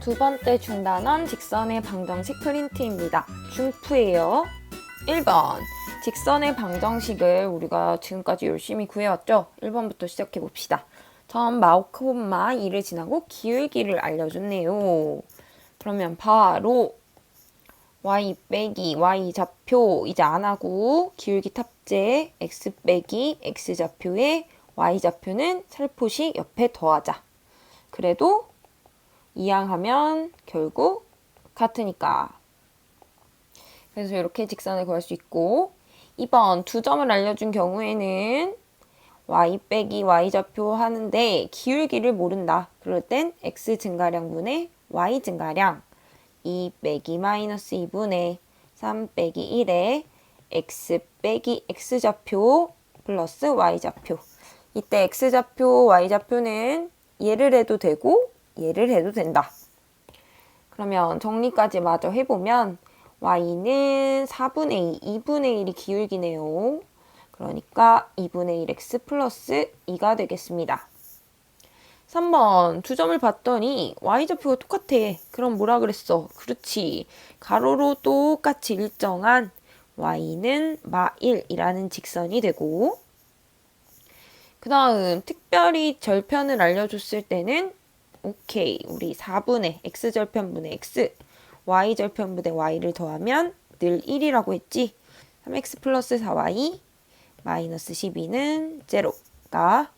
두 번째 중단원 직선의 방정식 프린트입니다. 중프예요. 1번 직선의 방정식을 우리가 지금까지 열심히 구해왔죠? 1번부터 시작해 봅시다. 점 마우크마 2를 지나고 기울기를 알려줬네요. 그러면 바로 y 빼기 y 좌표 이제 안 하고 기울기 탑재 x 빼기 x 좌표에 y 좌표는 살포시 옆에 더하자. 그래도 이항하면 결국 같으니까. 그래서 이렇게 직선을 구할 수 있고 2번 두 점을 알려준 경우에는 y 빼기 y 좌표 하는데 기울기를 모른다. 그럴 땐 x 증가량분의 y 증가량 2 빼기 마이너스 2분의 3 빼기 1에 x 빼기 x 좌표 플러스 y 좌표. 이때 x 좌표, y 좌표는 얘를 해도 되고 얘를 해도 된다. 그러면 정리까지 마저 해보면 y는 4분의 2, 2분의 1이 기울기네요. 그러니까 2분의 1x 플러스 2가 되겠습니다. 3번 두 점을 봤더니 y좌표가 똑같아. 그럼 뭐라 그랬어? 그렇지. 가로로 똑같이 일정한 y는 마1이라는 직선이 되고 그 다음 특별히 절편을 알려줬을 때는 오케이. 우리 4분의 x절편분의 x y절편분의 y를 더하면 늘 1이라고 했지. 3x 플러스 4y 마이너스 12는 0가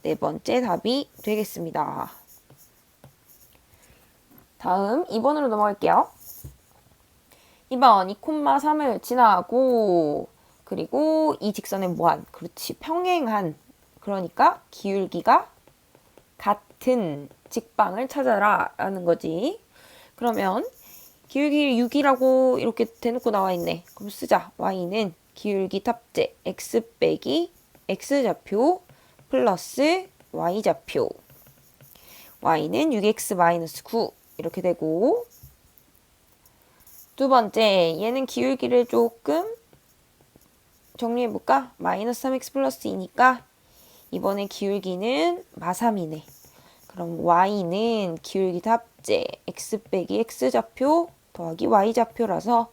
네 번째 답이 되겠습니다. 다음 2번으로 넘어갈게요. 2번 2,3을 지나고 그리고 이 직선의 무한, 그렇지 평행한, 그러니까 기울기가 같은 직방을 찾아라 라는 거지. 그러면 기울기 6이라고 이렇게 대놓고 나와 있네. 그럼 쓰자. y는 기울기 탑재 x 빼기 x좌표 플러스 y좌표. y는 6x-9 이렇게 되고 두 번째 얘는 기울기를 조금 정리해볼까? 마이너스 3x 플러스 2니까 이번에 기울기는 마3이네. 그럼 y는 기울기 탑재 x 빼기 x좌표 더하기 y좌표라서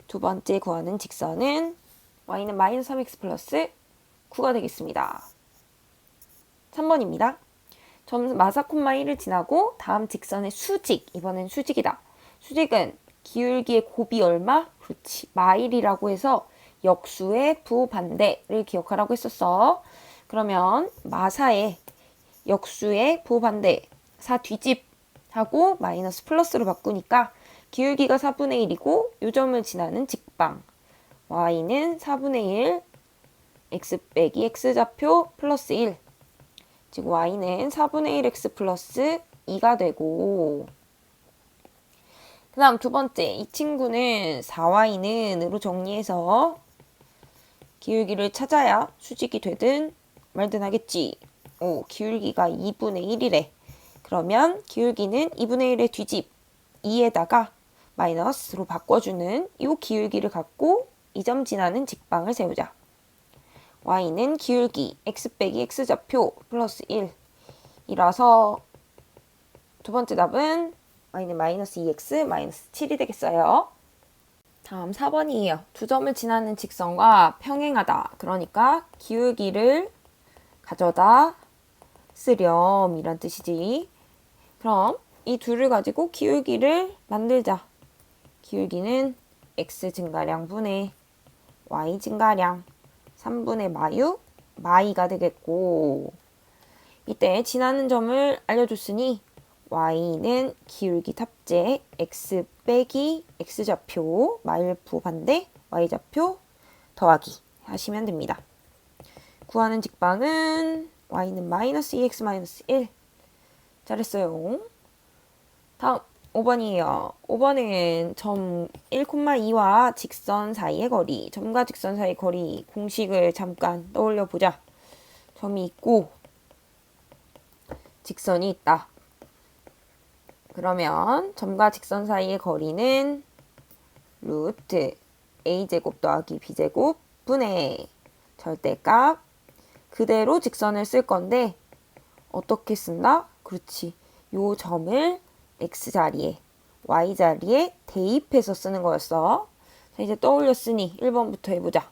두 번째 구하는 직선은 y는 마이너스 3x 플러스 9가 되겠습니다. 3번입니다. 점 마사콤마 1을 지나고 다음 직선의 수직, 이번엔 수직이다. 수직은 기울기의 곱이 얼마? 그렇지, 마1이라고 해서 역수의 부반대를 기억하라고 했었어. 그러면 마사의 역수의 부반대 4 뒤집하고 마이너스 플러스로 바꾸니까 기울기가 4분의 1이고 요 점을 지나는 직방 y는 4분의 1 x 빼기 x좌표 플러스 1 즉 y는 4분의 1x 플러스 2가 되고 그 다음 두 번째 이 친구는 4y는 으로 정리해서 기울기를 찾아야 수직이 되든 말든 하겠지. 오, 기울기가 2분의 1이래. 그러면 기울기는 2분의 1의 뒤집 2에다가 마이너스로 바꿔주는 이 기울기를 갖고 이 점 지나는 직방을 세우자. y는 기울기 x 빼기 x좌표 플러스 1이라서 두 번째 답은 y는 마이너스 2x 마이너스 7이 되겠어요. 다음 4번이에요. 두 점을 지나는 직선과 평행하다. 그러니까 기울기를 가져다 쓰렴 이란 뜻이지. 그럼 이 둘을 가지고 기울기를 만들자. 기울기는 x 증가량 분의 y 증가량 3분의 마유 마이가 되겠고 이때 지나는 점을 알려줬으니 y는 기울기 탑재 x 빼기 x좌표 마일부 반대 y좌표 더하기 하시면 됩니다. 구하는 직방은 y는 마이너스 2x 마이너스 1 잘했어요. 다음 5번이에요. 5번은 점 1,2와 직선 사이의 거리, 점과 직선 사이의 거리 공식을 잠깐 떠올려 보자. 점이 있고 직선이 있다. 그러면 점과 직선 사이의 거리는 루트 a제곱 더하기 b제곱 분의 절대값 그대로 직선을 쓸 건데 어떻게 쓴다? 그렇지. 요 점을 x자리에 y자리에 대입해서 쓰는 거였어. 자, 이제 떠올렸으니 1번부터 해보자.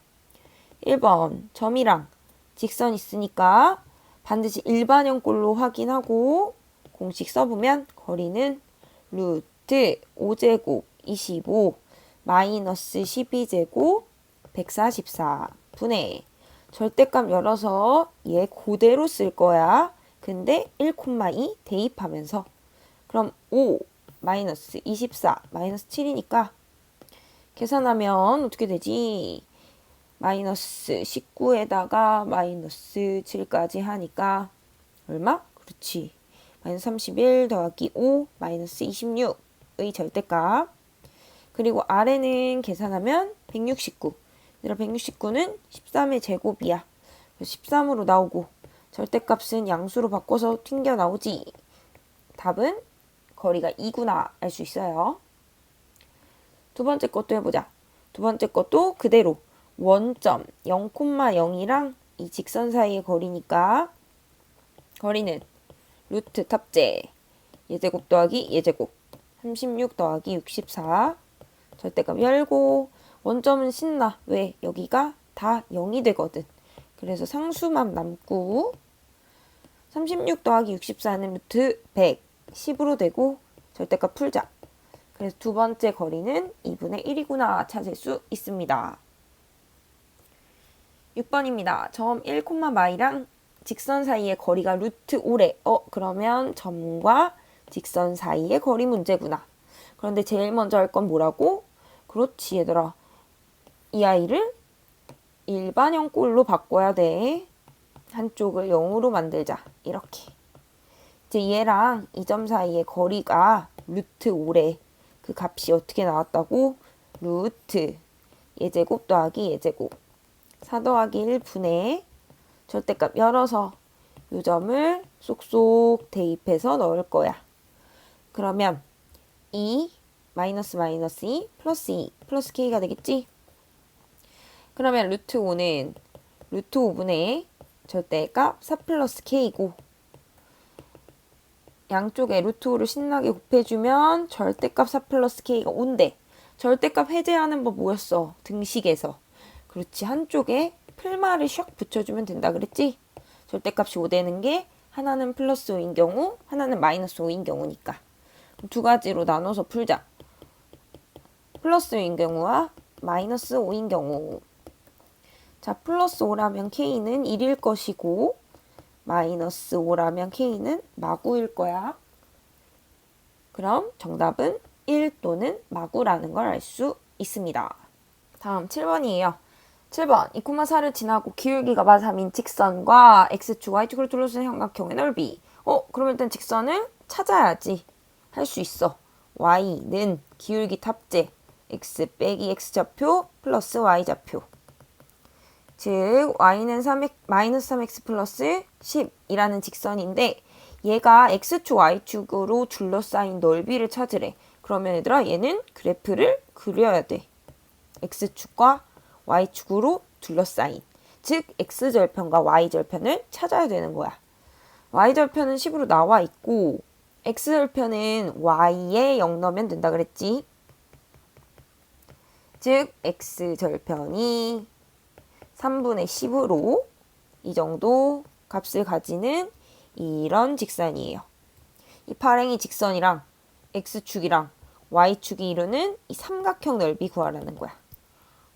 1번 점이랑 직선 있으니까 반드시 일반형꼴로 확인하고 공식 써보면 거리는 루트 5제곱 25 마이너스 12제곱 144 분의 절대값 열어서 얘 그대로 쓸 거야. 근데 1,2 대입하면서 그럼 5 마이너스 24 마이너스 7이니까 계산하면 어떻게 되지? 마이너스 19에다가 마이너스 7까지 하니까 얼마? 그렇지. 마이너스 31 더하기 5 마이너스 26의 절대값. 그리고 아래는 계산하면 169. 얘들아 169는 13의 제곱이야. 13으로 나오고 절대값은 양수로 바꿔서 튕겨 나오지. 답은 거리가 2구나 알 수 있어요. 두 번째 것도 해보자. 두 번째 것도 그대로 원점 0,0이랑 이 직선 사이의 거리니까 거리는 루트 탑재 예제곱 더하기 예제곱 36 더하기 64 절대값 열고 원점은 신나. 왜? 여기가 다 0이 되거든. 그래서 상수만 남고 36 더하기 64는 루트 100 10으로 되고 절대값 풀자. 그래서 두 번째 거리는 2분의 1이구나 찾을 수 있습니다. 6번입니다. 점 1,마이랑 직선 사이의 거리가 루트 5래. 그러면 점과 직선 사이의 거리 문제구나. 그런데 제일 먼저 할 건 뭐라고? 그렇지 얘들아. 이 아이를 일반형꼴로 바꿔야 돼. 한쪽을 0으로 만들자. 이렇게. 이제 얘랑 이 점 사이의 거리가 루트 5래. 그 값이 어떻게 나왔다고? 루트 예제곱 더하기 예제곱 4 더하기 1 분의 절대값 열어서 이 점을 쏙쏙 대입해서 넣을 거야. 그러면 2 마이너스 마이너스 2 플러스 2 플러스 k가 되겠지? 그러면 루트 5는 루트 5분의 절대값 4 플러스 k고 양쪽에 루트 5를 신나게 곱해주면 절대값 4 플러스 k가 5인데 절대값 해제하는 법 뭐였어? 등식에서. 그렇지. 한쪽에 풀말을 샥 붙여주면 된다 그랬지? 절대값이 5 되는 게 하나는 플러스 5인 경우 하나는 마이너스 5인 경우니까. 두 가지로 나눠서 풀자. 플러스 5인 경우와 마이너스 5인 경우. 자, 플러스 5라면 k는 1일 것이고 마이너스 5라면 k는 마구일 거야. 그럼 정답은 1 또는 마구라는 걸 알 수 있습니다. 다음 7번이에요. 7번 2,4를 지나고 기울기가 마 3인 직선과 x축, y축으로 둘러싼 삼각형의 넓이. 그럼 일단 직선을 찾아야지. 할 수 있어. y는 기울기 탑재 x 빼기 x좌표 플러스 y좌표. 즉 y는 마이너스 3x 플러스 10이라는 직선인데 얘가 x축, y축으로 둘러싸인 넓이를 찾으래. 그러면 얘들아 얘는 그래프를 그려야 돼. x축과 y축으로 둘러싸인. 즉 x절편과 y절편을 찾아야 되는 거야. y절편은 10으로 나와 있고 x절편은 y에 0 넣으면 된다 그랬지. 즉 x절편이 3분의 10으로 이 정도 값을 가지는 이런 직선이에요. 이 발행이 직선이랑 x축이랑 y축이 이루는 이 삼각형 넓이 구하라는 거야.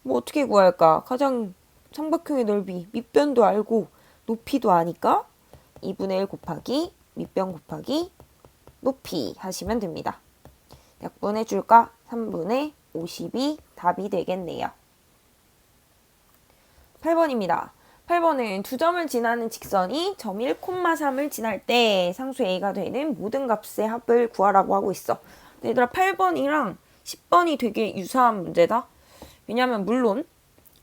뭐 어떻게 구할까? 가장 삼각형의 넓이 밑변도 알고 높이도 아니까 2분의 1 곱하기 밑변 곱하기 높이 하시면 됩니다. 약분해 줄까? 3분의 50이 답이 되겠네요. 8번입니다. 8번은 두 점을 지나는 직선이 점 1,3을 지날 때 상수 a가 되는 모든 값의 합을 구하라고 하고 있어. 얘들아 8번이랑 10번이 되게 유사한 문제다. 왜냐면 물론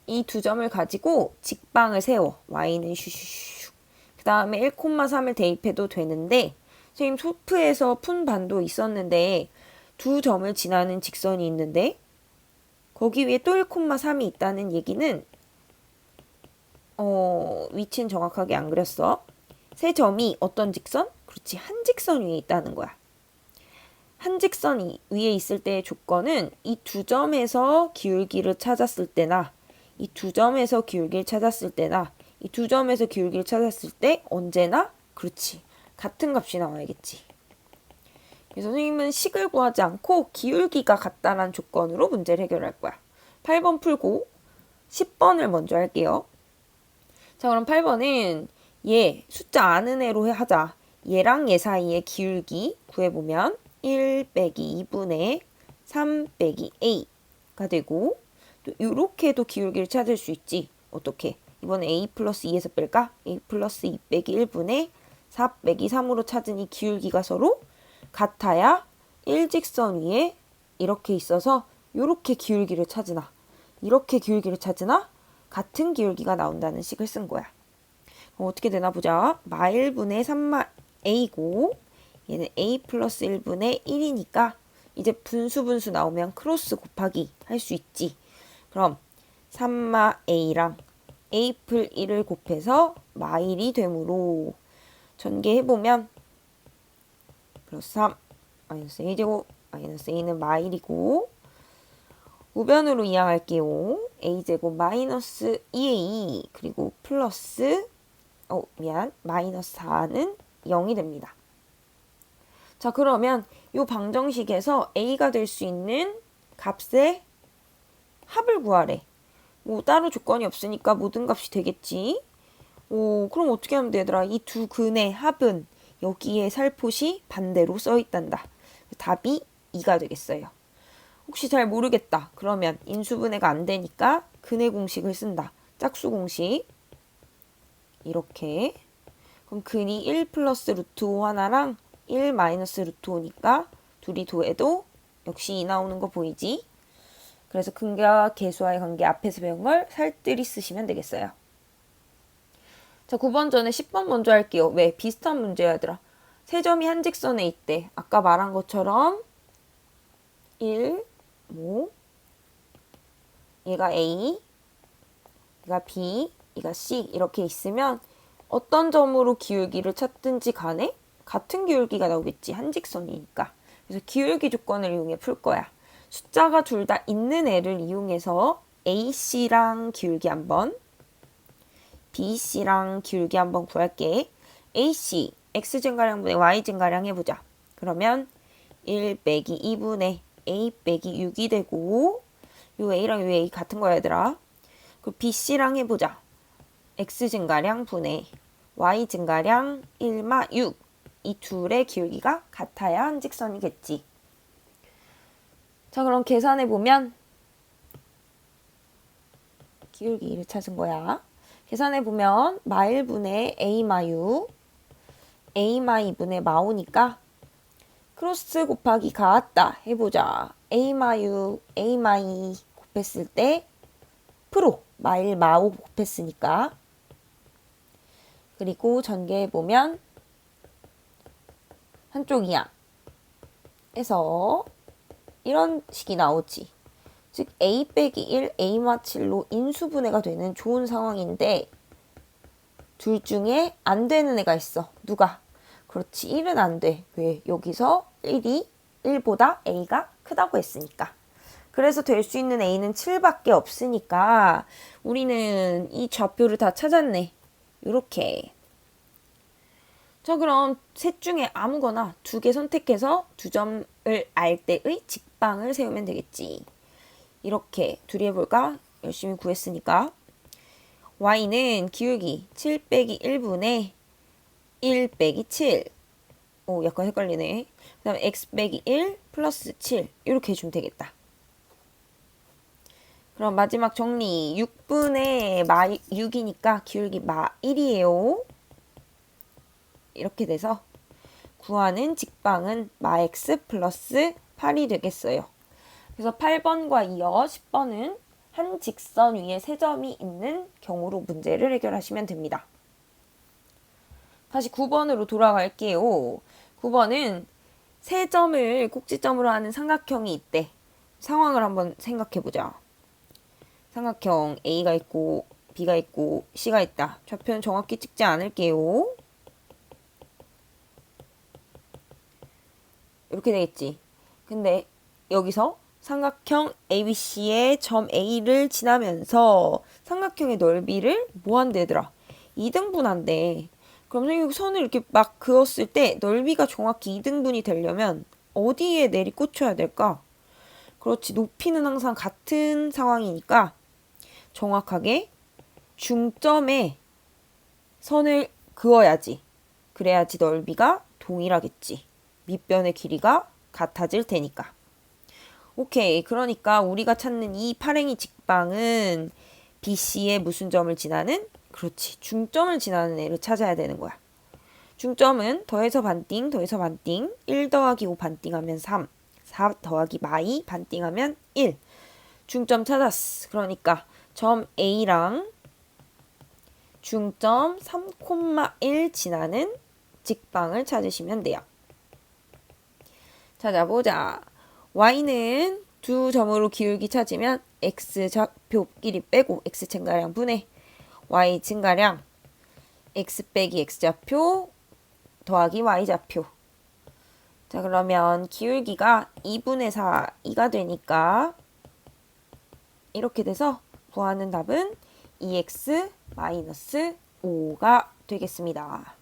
이 두 점을 가지고 직방을 세워. y는 슈슈슈. 그 다음에 1,3을 대입해도 되는데 선생님 소프에서 푼 반도 있었는데 두 점을 지나는 직선이 있는데 거기 위에 또 1,3이 있다는 얘기는 위치는 정확하게 안 그렸어. 세 점이 어떤 직선? 그렇지, 한 직선 위에 있다는 거야. 한 직선 위에 있을 때의 조건은 이 두 점에서 기울기를 찾았을 때나 이 두 점에서 기울기를 찾았을 때나 이 두 점에서 기울기를 찾았을 때 언제나 그렇지, 같은 값이 나와야겠지. 선생님은 식을 구하지 않고 기울기가 같다라는 조건으로 문제를 해결할 거야. 8번 풀고 10번을 먼저 할게요. 자, 그럼 8번은 얘 숫자 아는 애로 하자. 얘랑 얘 사이의 기울기 구해보면 1 빼기 2분의 3 빼기 a가 되고, 또 이렇게도 기울기를 찾을 수 있지. 어떻게? 이번에 a 플러스 2에서 뺄까? a 플러스 2 빼기 1분의 4 빼기 3으로 찾은 이 기울기가 서로 같아야 일직선 위에 이렇게 있어서 이렇게 기울기를 찾으나 이렇게 기울기를 찾으나 같은 기울기가 나온다는 식을 쓴 거야. 어떻게 되나 보자. 마 1분의 3마 a고 얘는 a 플러스 1분의 1이니까 이제 분수 나오면 크로스 곱하기 할 수 있지. 그럼 3마 a랑 a 풀 1을 곱해서 마 1이 되므로 전개해보면 플러스 3 마이너스 a제곱 마이너스 a는 마 1이고, 우변으로 이항할게요. a제곱 마이너스 2a 그리고 플러스 마이너스 4는 0이 됩니다. 자, 그러면 이 방정식에서 a가 될 수 있는 값의 합을 구하래. 따로 조건이 없으니까 모든 값이 되겠지. 그럼 어떻게 하면 되더라? 이 두 근의 합은 여기에 살포시 반대로 써 있단다. 답이 2가 되겠어요. 혹시 잘 모르겠다. 그러면 인수분해가 안 되니까 근의 공식을 쓴다. 짝수 공식. 이렇게. 그럼 근이 1 플러스 루트 5 하나랑 1 마이너스 루트 5니까 둘이 더해도 역시 2 나오는 거 보이지? 그래서 근과 계수와의 관계 앞에서 배운 걸 살뜰히 쓰시면 되겠어요. 자, 9번 전에 10번 먼저 할게요. 왜? 비슷한 문제야, 얘들아. 세 점이 한 직선에 있대. 아까 말한 것처럼 1, 얘가 A, 얘가 B, 얘가 C 이렇게 있으면 어떤 점으로 기울기를 찾든지 간에 같은 기울기가 나오겠지. 한 직선이니까. 그래서 기울기 조건을 이용해 풀 거야. 숫자가 둘 다 있는 애를 이용해서 AC랑 기울기 한번, BC랑 기울기 한번 구할게. AC, X증가량분의 Y증가량 해보자. 그러면 1 빼기 2분의 A 빼기 6이 되고, 요 A랑 요 A 같은 거야, 얘들아. 그리고 BC랑 해보자. X증가량 분의 Y증가량 1마 6. 이 둘의 기울기가 같아야 한 직선이겠지. 자, 그럼 계산해보면 기울기를 찾은 거야. 계산해보면 마 1분의 A마 6, A마 2분의 마 5니까 크로스 곱하기 같다 해보자. A마 6, A마 2 곱했을 때 프로 마 1, 마 5 곱했으니까. 그리고 전개해보면 한쪽 이항 해서 이런 식이 나오지. 즉 A 빼기 1, A마 7로 인수분해가 되는 좋은 상황인데 둘 중에 안 되는 애가 있어. 누가? 그렇지, 1은 안 돼. 왜? 여기서 1보다 A가 크다고 했으니까. 그래서 될 수 있는 A는 7밖에 없으니까 우리는 이 좌표를 다 찾았네. 이렇게. 자, 그럼 셋 중에 아무거나 2개 선택해서 두 점을 알 때의 직방을 세우면 되겠지. 이렇게 둘이 해볼까? 열심히 구했으니까. Y는 기울기 7 빼기 1분의 1 빼기 7. 약간 헷갈리네. 그 다음에 X 빼기 1 플러스 7. 이렇게 해주면 되겠다. 그럼 마지막 정리. 6분의 마 6이니까 기울기 마 1이에요. 이렇게 돼서 구하는 직방은 마 X 플러스 8이 되겠어요. 그래서 8번과 이어 10번은 한 직선 위에 세 점이 있는 경우로 문제를 해결하시면 됩니다. 다시 9번으로 돌아갈게요. 9번은 세 점을 꼭지점으로 하는 삼각형이 있대. 상황을 한번 생각해보자. 삼각형 A가 있고 B가 있고 C가 있다. 좌표는 정확히 찍지 않을게요. 이렇게 되겠지. 근데 여기서 삼각형 ABC의 점 A를 지나면서 삼각형의 넓이를 뭐 한대 얘들아? 2등분한대. 그럼 선생님이 선을 이렇게 막 그었을 때 넓이가 정확히 2등분이 되려면 어디에 내리꽂혀야 될까? 그렇지. 높이는 항상 같은 상황이니까 정확하게 중점에 선을 그어야지. 그래야지 넓이가 동일하겠지. 밑변의 길이가 같아질 테니까. 오케이. 그러니까 우리가 찾는 이 팔행이 직방은 BC의 무슨 점을 지나는? 그렇지. 중점을 지나는 애를 찾아야 되는 거야. 중점은 더해서 반띵, 더해서 반띵, 1 더하기 5 반띵하면 3, 4 더하기 마이 반띵하면 1. 중점 찾았어. 그러니까 점 A랑 중점 3,1 지나는 직방을 찾으시면 돼요. 찾아보자. y는 두 점으로 기울기 찾으면 x 좌표끼리 빼고 x 증가량 분해 y 증가량 x 빼기 x 좌표 더하기 y 좌표. 자, 그러면 기울기가 2분의 4, 2가 되니까 이렇게 돼서 구하는 답은 2x 5가 되겠습니다.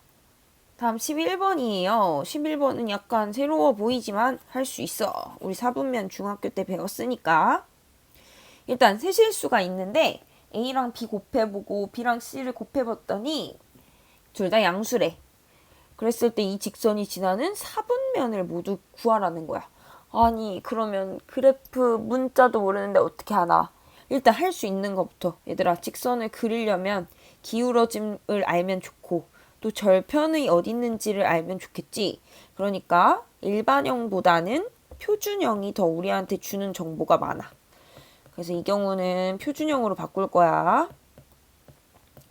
다음 11번이에요. 11번은 약간 새로워 보이지만 할 수 있어. 우리 사분면 중학교 때 배웠으니까. 일단 세실수가 있는데 A랑 B 곱해보고 B랑 C를 곱해봤더니 둘 다 양수래. 그랬을 때 이 직선이 지나는 사분면을 모두 구하라는 거야. 아니 그러면 그래프 문자도 모르는데 어떻게 하나. 일단 할 수 있는 것부터. 얘들아, 직선을 그리려면 기울어짐을 알면 좋고 또 절편의 어디 있는지를 알면 좋겠지. 그러니까 일반형보다는 표준형이 더 우리한테 주는 정보가 많아. 그래서 이 경우는 표준형으로 바꿀 거야.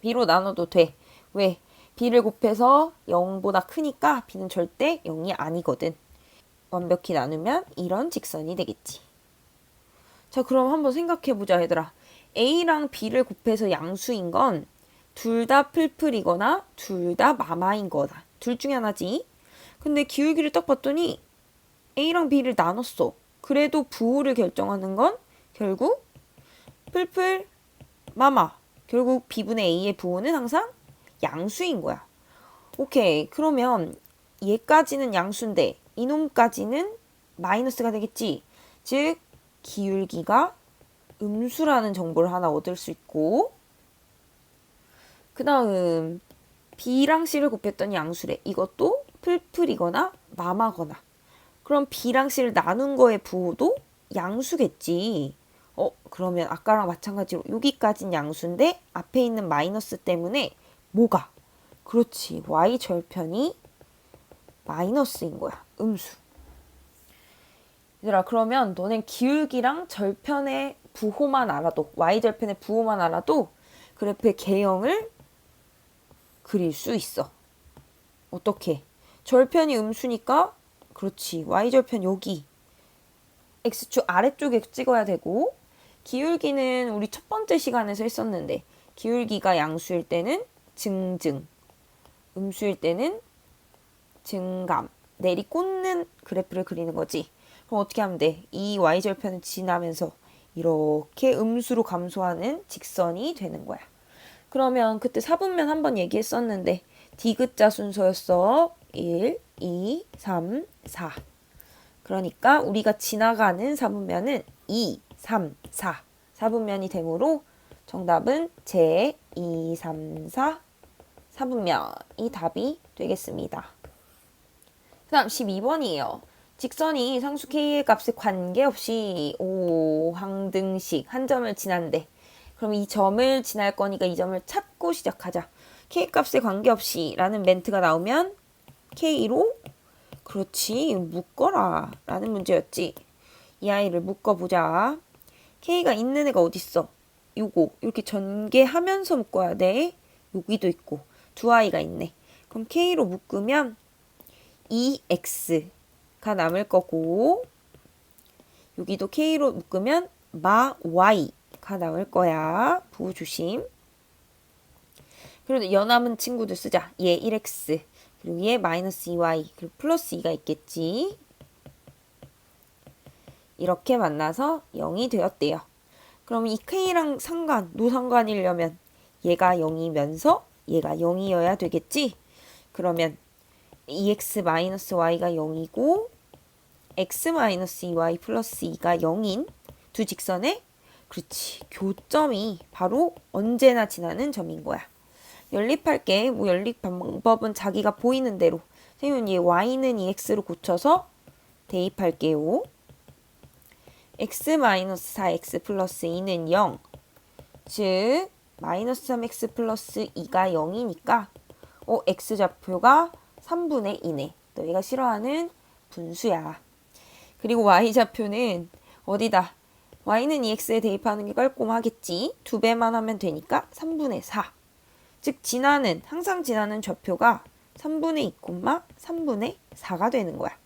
b로 나눠도 돼. 왜? b를 곱해서 0보다 크니까 b는 절대 0이 아니거든. 완벽히 나누면 이런 직선이 되겠지. 자, 그럼 한번 생각해보자, 얘들아. a랑 b를 곱해서 양수인 건 둘 다 풀풀이거나 둘 다 마마인 거다. 둘 중에 하나지. 근데 기울기를 딱 봤더니 A랑 B를 나눴어. 그래도 부호를 결정하는 건 결국 풀풀 마마. 결국 B분의 A의 부호는 항상 양수인 거야. 오케이. 그러면 얘까지는 양수인데 이놈까지는 마이너스가 되겠지. 즉 기울기가 음수라는 정보를 하나 얻을 수 있고, 그 다음 B랑 C를 곱했더니 양수래. 이것도 풀풀이거나 마마거나. 그럼 B랑 C를 나눈 거의 부호도 양수겠지. 그러면 아까랑 마찬가지로 여기까진 양수인데 앞에 있는 마이너스 때문에 뭐가? 그렇지. Y 절편이 마이너스인 거야. 음수. 얘들아, 그러면 너넨 기울기랑 절편의 부호만 알아도, Y 절편의 부호만 알아도 그래프의 개형을 그릴 수 있어. 어떻게? 절편이 음수니까 그렇지. y절편 여기 x축 아래쪽에 찍어야 되고, 기울기는 우리 첫 번째 시간에서 했었는데 기울기가 양수일 때는 증증, 음수일 때는 증감, 내리꽂는 그래프를 그리는 거지. 그럼 어떻게 하면 돼? 이 y절편을 지나면서 이렇게 음수로 감소하는 직선이 되는 거야. 그러면 그때 사분면 한번 얘기했었는데 디귿자 순서였어. 1, 2, 3, 4. 그러니까 우리가 지나가는 사분면은 2, 3, 4. 사분면이 되므로 정답은 제 2, 3, 4 사분면이 답이 되겠습니다. 그 다음 12번이에요. 직선이 상수 K의 값에 관계없이 항등식 한 점을 지난대. 그럼 이 점을 지날 거니까 이 점을 찾고 시작하자. K값에 관계없이 라는 멘트가 나오면 K로 그렇지 묶어라 라는 문제였지. 이 아이를 묶어보자. K가 있는 애가 어딨어? 요거 이렇게 전개하면서 묶어야 돼. 여기도 있고 두 아이가 있네. 그럼 K로 묶으면 2X가 남을 거고, 여기도 K로 묶으면 마 Y가 남을 거야. 부호 조심. 그리고 연남은 친구들 쓰자. 얘 1x, 그리고 얘 마이너스 2y, 그리고 플러스 2가 있겠지. 이렇게 만나서 0이 되었대요. 그럼 이 K랑 노상관이려면 얘가 0이면서 얘가 0이어야 되겠지? 그러면 2x-y가 0이고 x-2y 플러스 2가 0인 두 직선의 그렇지 교점이 바로 언제나 지나는 점인 거야. 연립할게. 연립 방법은 자기가 보이는 대로. 선생님은 얘 y는 2x로 고쳐서 대입할게요. x-4x 플러스 2는 0. 즉 마이너스 3x 플러스 2가 0이니까 x좌표가 3분의 2네. 너희가 싫어하는 분수야. 그리고 y좌표는 어디다? y는 2x에 대입하는 게 깔끔하겠지. 2배만 하면 되니까 3분의 4. 즉 항상 지나는 좌표가 3분의 2, 3분의 4가 되는 거야.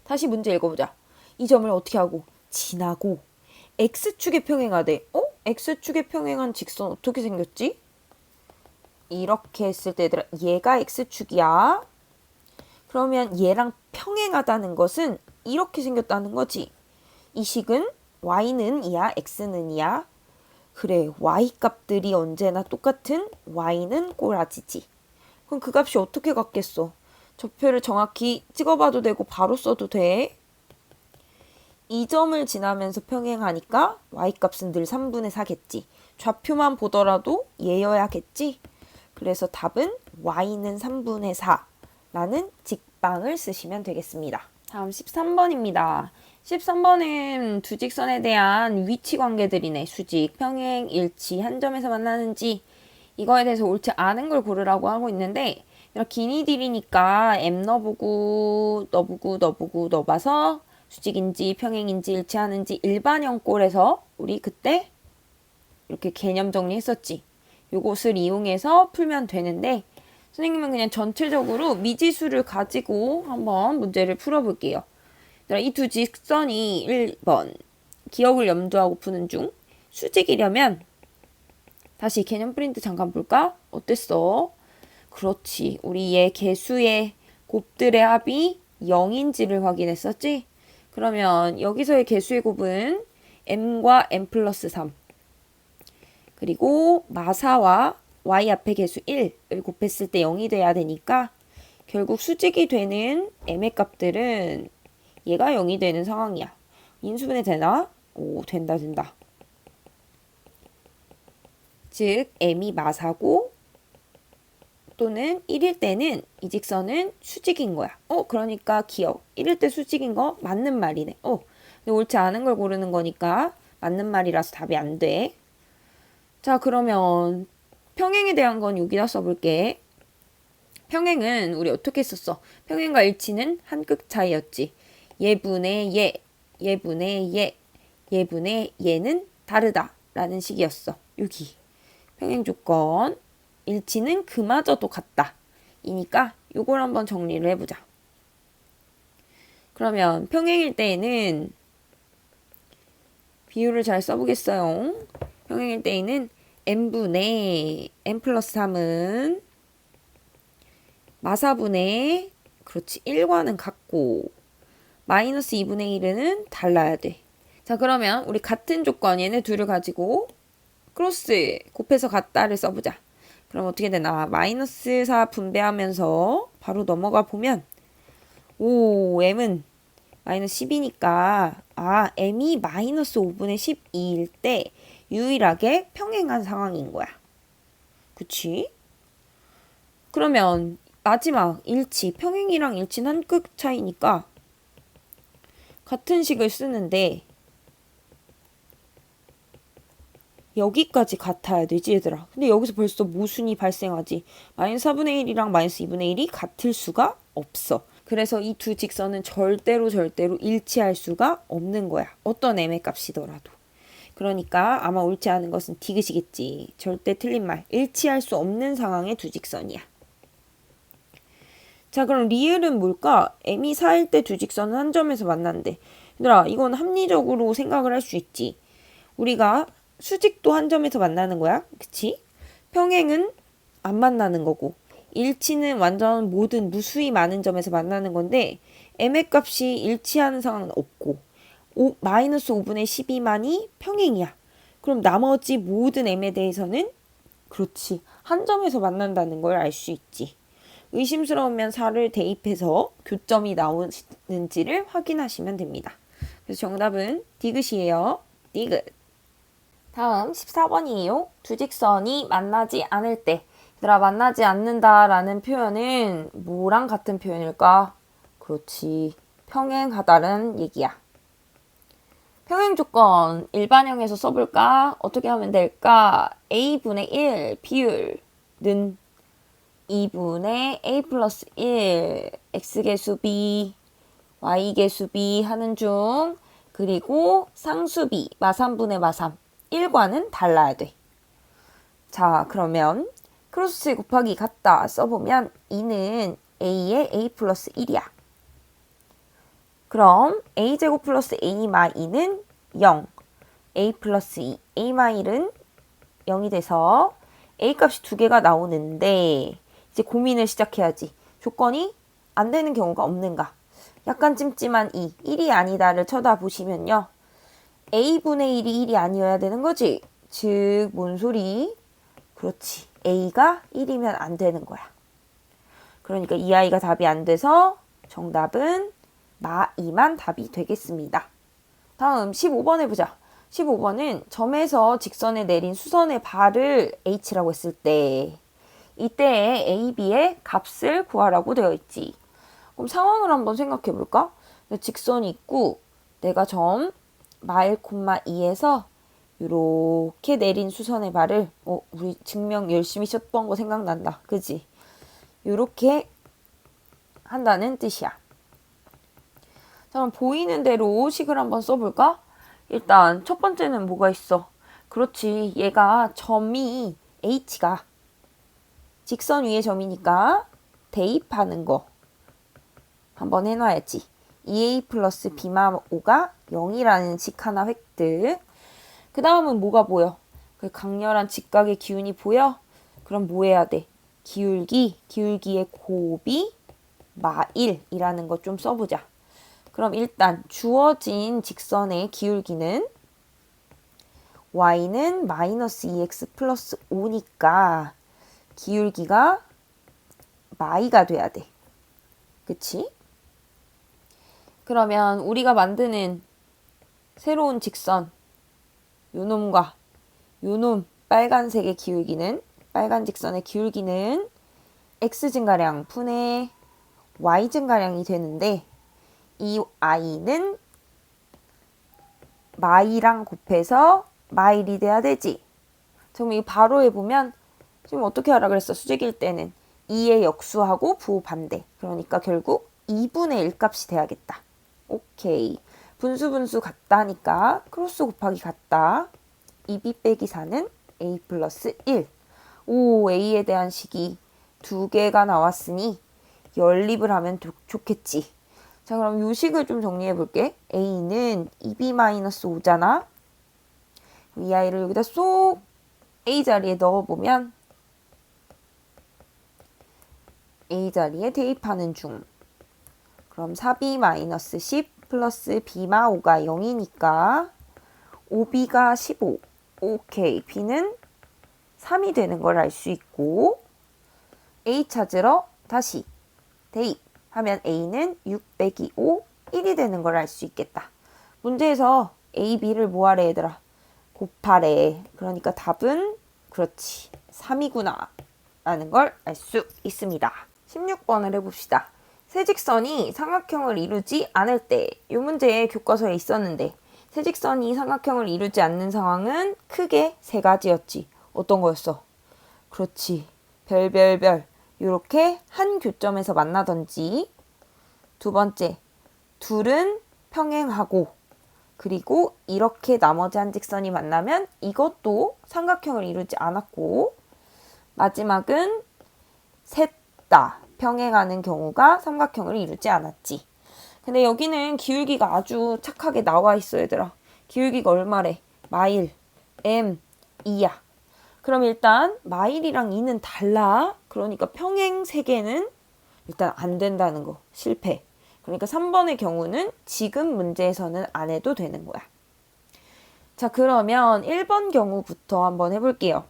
다시 문제 읽어보자. 이 점을 어떻게 하고? 지나고 x축에 평행하대. x축에 평행한 직선 어떻게 생겼지? 이렇게 했을 때 얘들아 얘가 x축이야. 그러면 얘랑 평행하다는 것은 이렇게 생겼다는 거지. 이 식은 y는 2야, x는 2야. 그래, y 값들이 언제나 똑같은 y는 꼬라지지. 그럼 그 값이 어떻게 같겠어? 좌표를 정확히 찍어봐도 되고 바로 써도 돼. 이 점을 지나면서 평행하니까 y값은 늘 3분의 4겠지. 좌표만 보더라도 얘여야겠지. 그래서 답은 y는 3분의 4라는 직방을 쓰시면 되겠습니다. 다음 13번입니다. 13번은 두 직선에 대한 위치 관계들이네. 수직, 평행, 일치, 한 점에서 만나는지 이거에 대해서 옳지 않은 걸 고르라고 하고 있는데 기니딜이니까 M 넣어보고 넣어봐서 수직인지 평행인지 일치하는지 일반형 꼴에서 우리 그때 이렇게 개념 정리했었지. 요것을 이용해서 풀면 되는데 선생님은 그냥 전체적으로 미지수를 가지고 한번 문제를 풀어볼게요. 이 두 직선이 1번 기억을 염두하고 푸는 중 수직이려면 다시 개념 프린트 잠깐 볼까? 어땠어? 그렇지. 우리 얘 개수의 곱들의 합이 0인지를 확인했었지? 그러면 여기서의 개수의 곱은 m과 m 플러스 3 그리고 마사와 y 앞에 개수 1을 곱했을 때 0이 돼야 되니까 결국 수직이 되는 m의 값들은 얘가 0이 되는 상황이야. 인수분해 되나? 오, 된다. 즉 m이 마사고 또는 1일 때는 이 직선은 수직인 거야. 그러니까 기억. 1일 때 수직인 거 맞는 말이네. 근데 옳지 않은 걸 고르는 거니까 맞는 말이라서 답이 안 돼. 자, 그러면 평행에 대한 건 여기다 써볼게. 평행은 우리 어떻게 썼어? 평행과 일치는 한 극 차이였지. 얘분의 얘, 얘분의 얘, 얘분의 얘는 다르다 라는 식이었어. 여기 평행 조건 일치는 그마저도 같다 이니까 요걸 한번 정리를 해보자. 그러면 평행일 때에는 비율을 잘 써보겠어요. 평행일 때에는 n분의 n 플러스 3은 마사분의 그렇지 1과는 같고 마이너스 2분의 1은 달라야 돼. 자, 그러면 우리 같은 조건 얘네 둘을 가지고 크로스 곱해서 같다를 써보자. 그럼 어떻게 되나? 마이너스 4 분배하면서 바로 넘어가 보면 m은 마이너스 10이니까 m이 마이너스 5분의 12일 때 유일하게 평행한 상황인 거야. 그치? 그러면 마지막 일치, 평행이랑 일치는 한 극 차이니까 같은 식을 쓰는데 여기까지 같아야 되지 얘들아. 근데 여기서 벌써 모순이 발생하지. 마이너스 4분의 1이랑 마이너스 2분의 1이 같을 수가 없어. 그래서 이 두 직선은 절대로 일치할 수가 없는 거야. 어떤 m의 값이더라도. 그러니까 아마 옳지 않은 것은 디귿이겠지. 절대 틀린 말. 일치할 수 없는 상황의 두 직선이야. 자, 그럼 리을은 뭘까? m이 4일 때 두 직선은 한 점에서 만난대. 얘들아, 이건 합리적으로 생각을 할 수 있지. 우리가 수직도 한 점에서 만나는 거야. 그치? 평행은 안 만나는 거고 일치는 완전 모든 무수히 많은 점에서 만나는 건데 m의 값이 일치하는 상황은 없고 마이너스 5분의 12만이 평행이야. 그럼 나머지 모든 m에 대해서는 그렇지. 한 점에서 만난다는 걸 알 수 있지. 의심스러우면 4를 대입해서 교점이 나오는지를 확인하시면 됩니다. 그래서 정답은 디귿이에요. 디귿. 다음 14번이에요. 두 직선이 만나지 않을 때. 얘들아, 만나지 않는다라는 표현은 뭐랑 같은 표현일까? 그렇지. 평행하다는 얘기야. 평행 조건 일반형에서 써볼까? 어떻게 하면 될까? a분의 1 비율은 2분의 a 플러스 1 x개수 b y개수 b 하는 중, 그리고 상수 b 마삼분의 마삼 1과는 달라야 돼. 자, 그러면 크로스 곱하기 같다 써보면 2는 a의 a 플러스 1이야. 그럼 a제곱 플러스 a 마 2는 0, a 플러스 2, a 마 1은 0이 돼서 a 값이 두 개가 나오는데 이제 고민을 시작해야지. 조건이 안 되는 경우가 없는가? 약간 찜찜한 1이 아니다를 쳐다보시면요. a분의 1이 1이 아니어야 되는 거지. 즉, 뭔 소리? 그렇지. a가 1이면 안 되는 거야. 그러니까 이 아이가 답이 안 돼서 정답은 마 2만 답이 되겠습니다. 다음 15번 해보자. 15번은 점에서 직선에 내린 수선의 발을 h라고 했을 때 이때의 a, b의 값을 구하라고 되어 있지. 그럼 상황을 한번 생각해 볼까? 직선이 있고 내가 점 마일 콤마 2에서 이렇게 내린 수선의 발을 우리 증명 열심히 쳤던 거 생각난다. 그지? 이렇게 한다는 뜻이야. 자, 그럼 보이는 대로 식을 한번 써볼까? 일단 첫 번째는 뭐가 있어? 그렇지. 얘가 점이 h가 직선 위의 점이니까 대입하는 거 한번 해놔야지. 2a 플러스 b마 5가 0이라는 식 하나 획득. 그 다음은 뭐가 보여? 그 강렬한 직각의 기운이 보여? 그럼 뭐 해야 돼? 기울기의 곱이 마 1이라는 거 좀 써보자. 그럼 일단 주어진 직선의 기울기는 y는 마이너스 2x 플러스 5니까 기울기가 마이가 돼야 돼. 그치? 그러면 우리가 만드는 새로운 직선 요놈과 요놈 빨간색의 기울기는, 빨간 직선의 기울기는 x 증가량 분의 y 증가량이 되는데 이 i는 마이랑 곱해서 마일이 돼야 되지. 지금 이 바로 해보면 지금 어떻게 하라 그랬어? 수직일 때는 2의 역수하고 부호 반대. 그러니까 결국 2분의 1 값이 돼야겠다. 오케이. 분수 같다니까 크로스 곱하기 같다. 2b 빼기 4는 a 플러스 1. 오, a에 대한 식이 두 개가 나왔으니 연립을 하면 좋겠지. 자, 그럼 요 식을 좀 정리해 볼게. a는 2b-5잖아. 이 아이를 여기다 쏙 a 자리에 넣어보면 a 자리에 대입하는 중. 그럼 4b-10 플러스 b마 5가 0이니까 5b가 15. 오케이. b는 3이 되는 걸 알 수 있고 a 찾으러 다시 대입하면 a는 6 빼기 5, 1이 되는 걸 알 수 있겠다. 문제에서 a, b를 뭐하래 얘들아? 곱하래. 그러니까 답은 그렇지. 3이구나 라는 걸 알 수 있습니다. 16번을 해봅시다. 세 직선이 삼각형을 이루지 않을 때, 이 문제에 교과서에 있었는데 세 직선이 삼각형을 이루지 않는 상황은 크게 세 가지였지. 어떤 거였어? 그렇지. 별별별 이렇게 한 교점에서 만나던지, 두 번째, 둘은 평행하고, 그리고 이렇게 나머지 한 직선이 만나면 이것도 삼각형을 이루지 않았고, 마지막은 셋 다 평행하는 경우가 삼각형을 이루지 않았지. 근데 여기는 기울기가 아주 착하게 나와 있어 얘들아. 기울기가 얼마래? 마일, m, 2야. 그럼 일단 마일이랑 2는 달라. 그러니까 평행 3개는 일단 안 된다는 거. 실패. 그러니까 3번의 경우는 지금 문제에서는 안 해도 되는 거야. 자, 그러면 1번 경우부터 한번 해볼게요.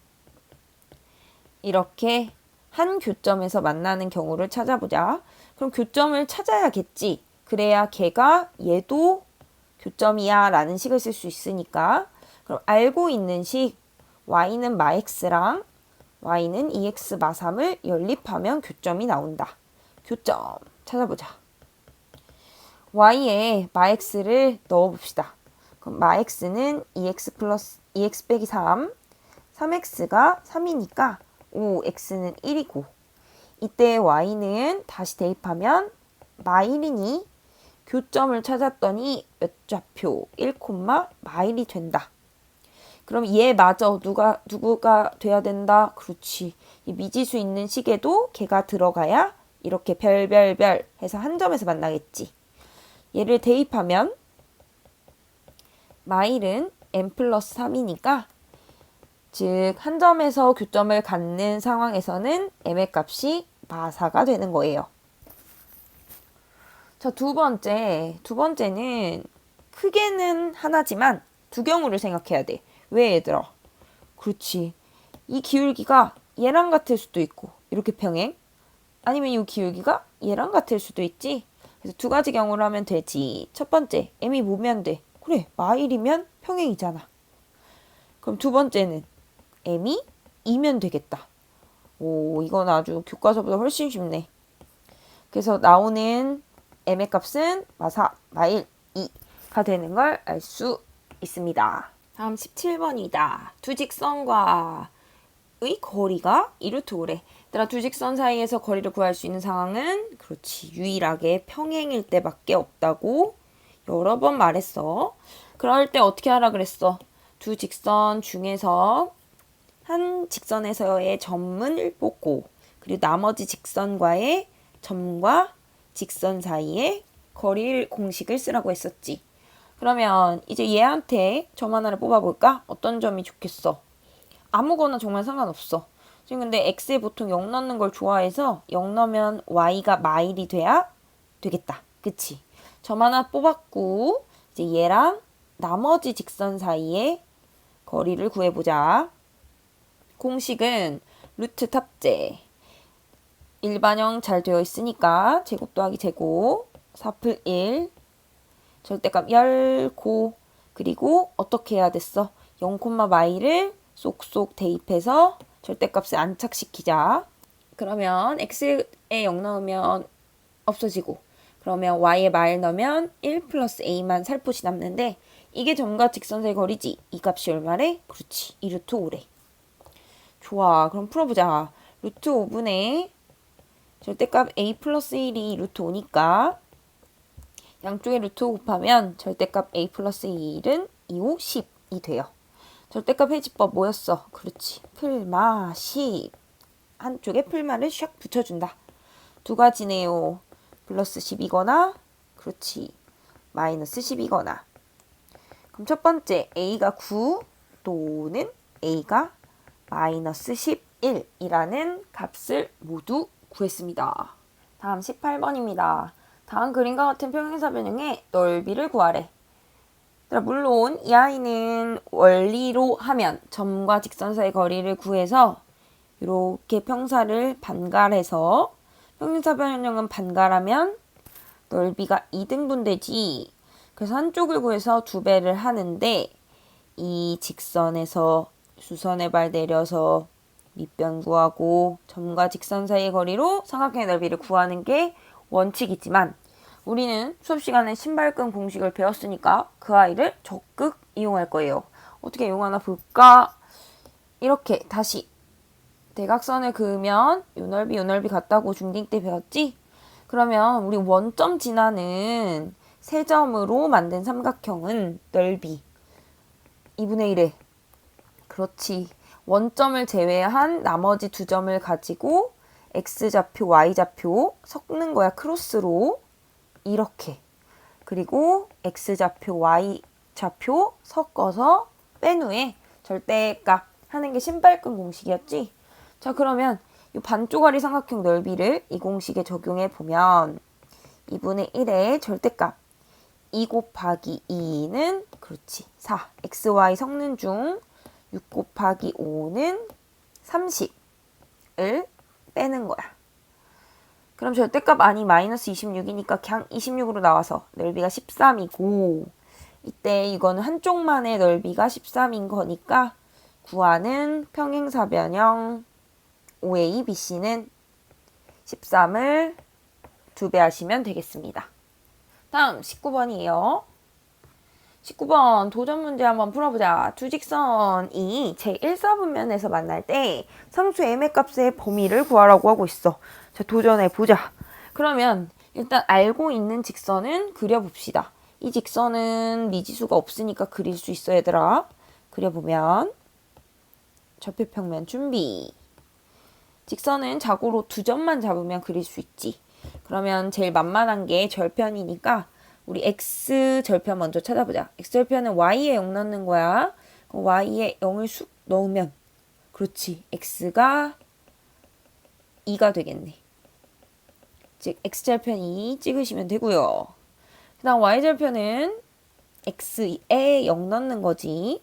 이렇게 한 교점에서 만나는 경우를 찾아보자. 그럼 교점을 찾아야겠지. 그래야 걔가 얘도 교점이야 라는 식을 쓸 수 있으니까. 그럼 알고 있는 식 y는 마x랑 y는 2x 마3을 연립하면 교점이 나온다. 교점 찾아보자. y에 마x를 넣어봅시다. 그럼 마x는 2x 플러스 2x 빼기 3, 3x가 3이니까 5x는 1이고 이때 y는 다시 대입하면 마1이니 교점을 찾았더니 몇 좌표 1, 마1이 된다. 그럼 얘마저 누구가 돼야 된다? 그렇지. 이 미지수 있는 식에도 걔가 들어가야 이렇게 별별별 해서 한 점에서 만나겠지. 얘를 대입하면 마1은 n 플러스 3이니까 즉 한 점에서 교점을 갖는 상황에서는 m의 값이 마4가 되는 거예요. 자, 두 번째는 크게는 하나지만 두 경우를 생각해야 돼. 왜 얘들아? 그렇지. 이 기울기가 얘랑 같을 수도 있고 이렇게 평행 아니면 이 기울기가 얘랑 같을 수도 있지. 그래서 두 가지 경우를 하면 되지. 첫 번째, m이 뭐면 돼? 그래, 마1이면 평행이잖아. 그럼 두 번째는 m이 2면 되겠다. 오, 이건 아주 교과서보다 훨씬 쉽네. 그래서 나오는 m의 값은 마4, 마1, 2가 되는 걸 알 수 있습니다. 다음 17번이다. 두 직선과의 거리가 2루트 5래. 얘들아, 두 직선 사이에서 거리를 구할 수 있는 상황은 그렇지. 유일하게 평행일 때밖에 없다고 여러 번 말했어. 그럴 때 어떻게 하라 그랬어? 두 직선 중에서 한 직선에서의 점을 뽑고 그리고 나머지 직선과의 점과 직선 사이에 거리 공식을 쓰라고 했었지. 그러면 이제 얘한테 점 하나를 뽑아볼까? 어떤 점이 좋겠어? 아무거나 정말 상관없어. 지금 근데 x에 보통 0 넣는 걸 좋아해서 0 넣으면 y가 마1이 돼야 되겠다. 그치? 점 하나 뽑았고 이제 얘랑 나머지 직선 사이에 거리를 구해보자. 공식은 루트 탑재 일반형 잘 되어 있으니까 제곱 더하기 제곱 4풀 1 절대값 열고 그리고 어떻게 해야 됐어? 0, 마이를 쏙쏙 대입해서 절대값을 안착시키자. 그러면 x에 0 넣으면 없어지고 그러면 y에 마일 넣으면 1 플러스 a만 살포시 남는데 이게 점과 직선 사이 거리지. 이 값이 얼마래? 그렇지. 2루트 5래. 좋아. 그럼 풀어보자. 루트 5분의 절대값 a 플러스 1이 루트 5니까 양쪽에 루트 5 곱하면 절대값 a 플러스 1은 2, 5, 10이 돼요. 절대값 해지법 뭐였어? 그렇지. 풀마 10. 한쪽에 풀마를 샥 붙여준다. 두 가지네요. 플러스 10이거나 그렇지. 마이너스 10이거나. 그럼 첫 번째 a가 9 또는 a가 마이너스 11이라는 값을 모두 구했습니다. 다음 18번입니다. 다음 그림과 같은 평행사 변형의 넓이를 구하래. 물론 이 아이는 원리로 하면 점과 직선 사이 거리를 구해서 이렇게 평사를 반갈해서 평행사 변형은 반갈하면 넓이가 2등분 되지. 그래서 한쪽을 구해서 2배를 하는데 이 직선에서 수선의 발 내려서 밑변 구하고 점과 직선 사이의 거리로 삼각형의 넓이를 구하는 게 원칙이지만 우리는 수업 시간에 신발끈 공식을 배웠으니까 그 아이를 적극 이용할 거예요. 어떻게 이용하나 볼까? 이렇게 다시 대각선을 그으면 요 넓이 같다고 중딩 때 배웠지? 그러면 우리 원점 지나는 세 점으로 만든 삼각형은 넓이 2분의 1에 그렇지. 원점을 제외한 나머지 두 점을 가지고 x좌표, y좌표 섞는 거야. 크로스로 이렇게. 그리고 x좌표, y좌표 섞어서 뺀 후에 절대값 하는 게 신발끈 공식이었지. 자, 그러면 이 반쪽짜리 삼각형 넓이를 이 공식에 적용해 보면 2분의 1의 절대값 2 곱하기 2는 그렇지 4. xy 성능 중 6 곱하기 5는 30을 빼는 거야. 그럼 절대값 아니 마이너스 26이니까 그냥 26으로 나와서 넓이가 13이고 이때 이거는 한쪽만의 넓이가 13인 거니까 구하는 평행사변형 OA BC는 13을 2배 하시면 되겠습니다. 다음 19번이에요. 19번 도전 문제 한번 풀어보자. 두 직선이 제1사분면에서 만날 때 상수 M의 값의 범위를 구하라고 하고 있어. 자, 도전해보자. 그러면 일단 알고 있는 직선은 그려봅시다. 이 직선은 미지수가 없으니까 그릴 수 있어 얘들아. 그려보면 절표평면 준비. 직선은 자고로 2점만 잡으면 그릴 수 있지. 그러면 제일 만만한 게 절편이니까 우리 x 절편 먼저 찾아보자. x 절편은 y에 0 넣는 거야. 그럼 y에 0을 쑥 넣으면 그렇지. x가 2가 되겠네. 즉 x 절편 2 찍으시면 되고요. 그 다음 y 절편은 x에 0 넣는 거지.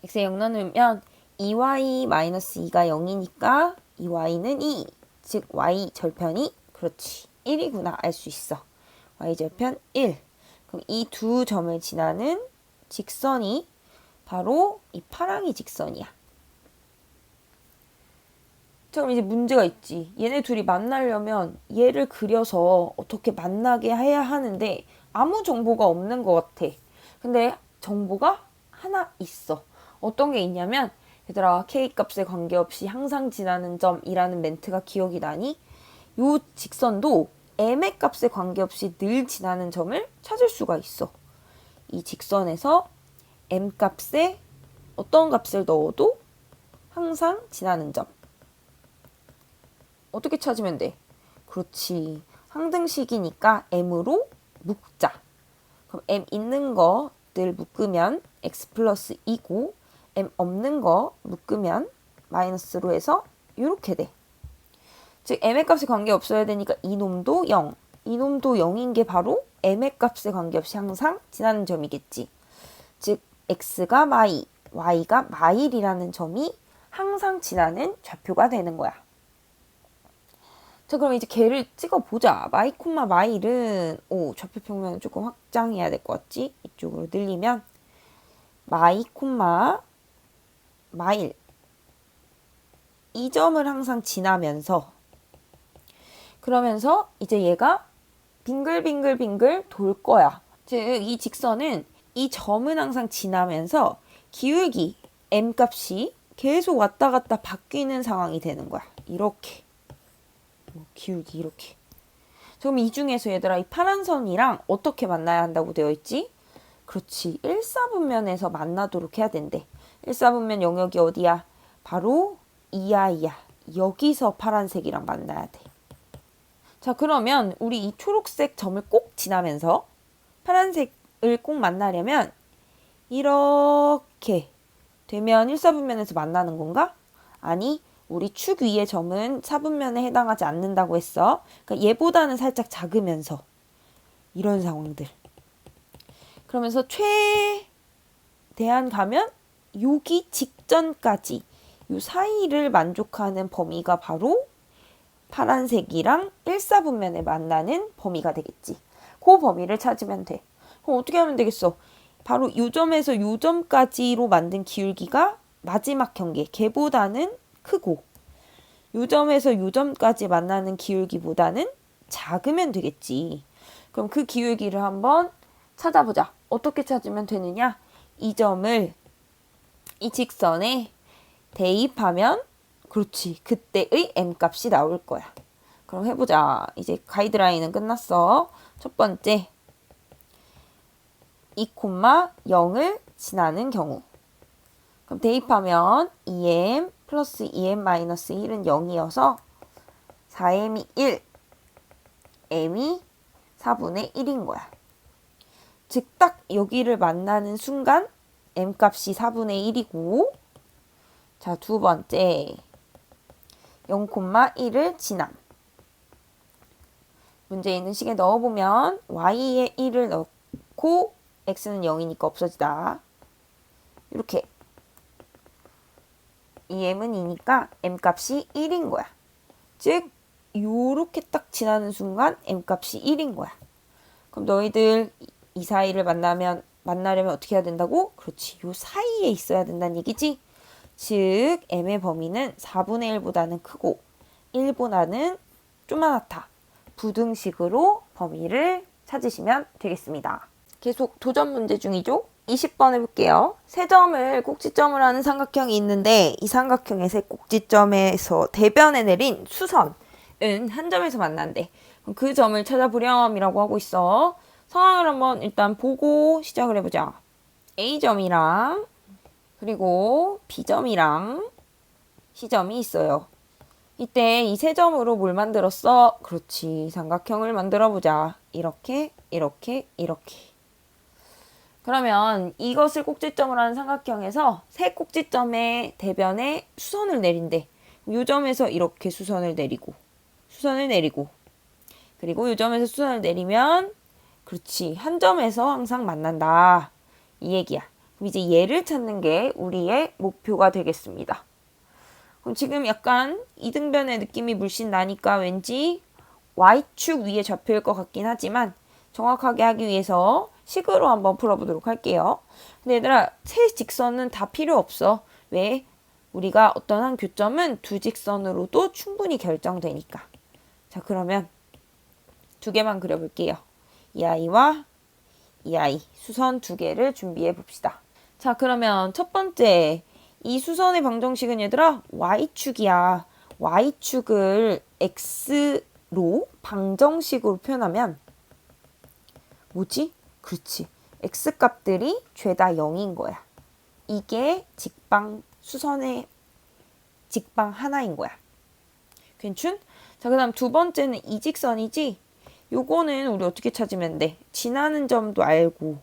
x에 0 넣으면 2y-2가 0이니까 2y는 2. 즉 y 절편이 그렇지 1이구나 알 수 있어. y절편 1. 그럼 이 두 점을 지나는 직선이 바로 이 파랑이 직선이야. 자, 그럼 이제 문제가 있지. 얘네 둘이 만나려면 얘를 그려서 어떻게 만나게 해야 하는데 아무 정보가 없는 것 같아. 근데 정보가 하나 있어. 어떤 게 있냐면 얘들아 k값에 관계없이 항상 지나는 점이라는 멘트가 기억이 나니? 요 직선도 m의 값에 관계없이 늘 지나는 점을 찾을 수가 있어. 이 직선에서 m 값에 어떤 값을 넣어도 항상 지나는 점. 어떻게 찾으면 돼? 그렇지. 항등식이니까 m으로 묶자. 그럼 m 있는 거 늘 묶으면 x 플러스 2고 m 없는 거 묶으면 마이너스로 해서 이렇게 돼. 즉 m의 값에 관계없어야 되니까 이놈도 0. 이놈도 0인 게 바로 m의 값에 관계없이 항상 지나는 점이겠지. 즉 x가 마이, y가 마일이라는 점이 항상 지나는 좌표가 되는 거야. 자, 그럼 이제 걔를 찍어보자. 마이 콤마 마일은 좌표 평면을 조금 확장해야 될 것 같지? 이쪽으로 늘리면 마이 콤마 마일 이 점을 항상 지나면서 그러면서 이제 얘가 빙글빙글빙글 돌 거야. 즉 이 직선은 이 점은 항상 지나면서 기울기 m 값이 계속 왔다 갔다 바뀌는 상황이 되는 거야. 이렇게 기울기 이렇게. 그럼 이 중에서 얘들아 이 파란 선이랑 어떻게 만나야 한다고 되어 있지? 그렇지. 1사분면에서 만나도록 해야 된대. 1사분면 영역이 어디야? 바로 이하이야. 여기서 파란색이랑 만나야 돼. 자, 그러면 우리 이 초록색 점을 꼭 지나면서 파란색을 꼭 만나려면 이렇게 되면 1사분면에서 만나는 건가? 아니, 우리 축 위의 점은 사분면에 해당하지 않는다고 했어. 그러니까 얘보다는 살짝 작으면서 이런 상황들. 그러면서 최대한 가면 여기 직전까지 이 사이를 만족하는 범위가 바로 파란색이랑 1사분면에 만나는 범위가 되겠지. 그 범위를 찾으면 돼. 그럼 어떻게 하면 되겠어? 바로 이 점에서 이 점까지로 만든 기울기가 마지막 경계, 걔보다는 크고 이 점에서 이 점까지 만나는 기울기보다는 작으면 되겠지. 그럼 그 기울기를 한번 찾아보자. 어떻게 찾으면 되느냐? 이 점을 이 직선에 대입하면 그렇지. 그때의 m값이 나올 거야. 그럼 해보자. 이제 가이드라인은 끝났어. 첫 번째 2,0을 지나는 경우. 그럼 대입하면 2m 플러스 2m 마이너스 1은 0이어서 4m이 1, m이 4분의 1인 거야. 즉 딱 여기를 만나는 순간 m값이 4분의 1이고 자, 두 번째 0,1을 지남. 문제에 있는 식에 넣어보면 y에 1을 넣고 x는 0이니까 없어지다. 이렇게 이 m은 2니까 m 값이 1인 거야. 즉 요렇게 딱 지나는 순간 m 값이 1인 거야. 그럼 너희들 이 사이를 만나려면 어떻게 해야 된다고? 그렇지. 요 사이에 있어야 된다는 얘기지. 즉 m의 범위는 4분의 1보다는 크고 1보다는 쪼만하다. 부등식으로 범위를 찾으시면 되겠습니다. 계속 도전 문제 중이죠. 20번 해볼게요. 세 점을 꼭지점을 하는 삼각형이 있는데 이 삼각형의 세 꼭지점에서 대변에 내린 수선은 한 점에서 만난대. 그럼 그 점을 찾아보렴이라고 하고 있어. 상황을 한번 일단 보고 시작을 해보자. A점이랑 그리고 B점이랑 C점이 있어요. 이때 이 세 점으로 뭘 만들었어? 그렇지. 삼각형을 만들어보자. 이렇게, 이렇게, 이렇게. 그러면 이것을 꼭지점으로 하는 삼각형에서 세 꼭지점의 대변에 수선을 내린대. 이 점에서 이렇게 수선을 내리고 그리고 이 점에서 수선을 내리면 그렇지. 한 점에서 항상 만난다. 이 얘기야. 그럼 이제 얘를 찾는 게 우리의 목표가 되겠습니다. 그럼 지금 약간 이등변의 느낌이 물씬 나니까 왠지 Y축 위에 좌표일 것 같긴 하지만 정확하게 하기 위해서 식으로 한번 풀어보도록 할게요. 근데 얘들아, 세 직선은 다 필요 없어. 왜? 우리가 어떤 한 교점은 두 직선으로도 충분히 결정되니까. 자, 그러면 두 개만 그려볼게요. 이 아이와 이 아이, 수선 두 개를 준비해 봅시다. 자, 그러면 첫 번째, 이 수선의 방정식은 얘들아, Y축이야. Y축을 X로 방정식으로 표현하면 뭐지? 그렇지. X값들이 죄다 0인 거야. 이게 수선의 직방 하나인 거야. 괜춘? 자, 그 다음 두 번째는 이 직선이지? 요거는 우리 어떻게 찾으면 돼? 지나는 점도 알고.